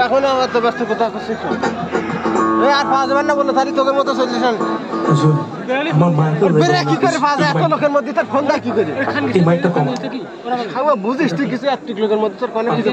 এখন আমার তো ব্যস্ত কোথাও করছিস আর পাওয়া যাবেন না বললো তারি তোকে মতো সলিউশন কি করে পাওয়া যায় এত লোকের মধ্যে তার ফোন দা কি করে বুঝিস তুই কিছু এক লোকের মধ্যে তোর কোনো কিছু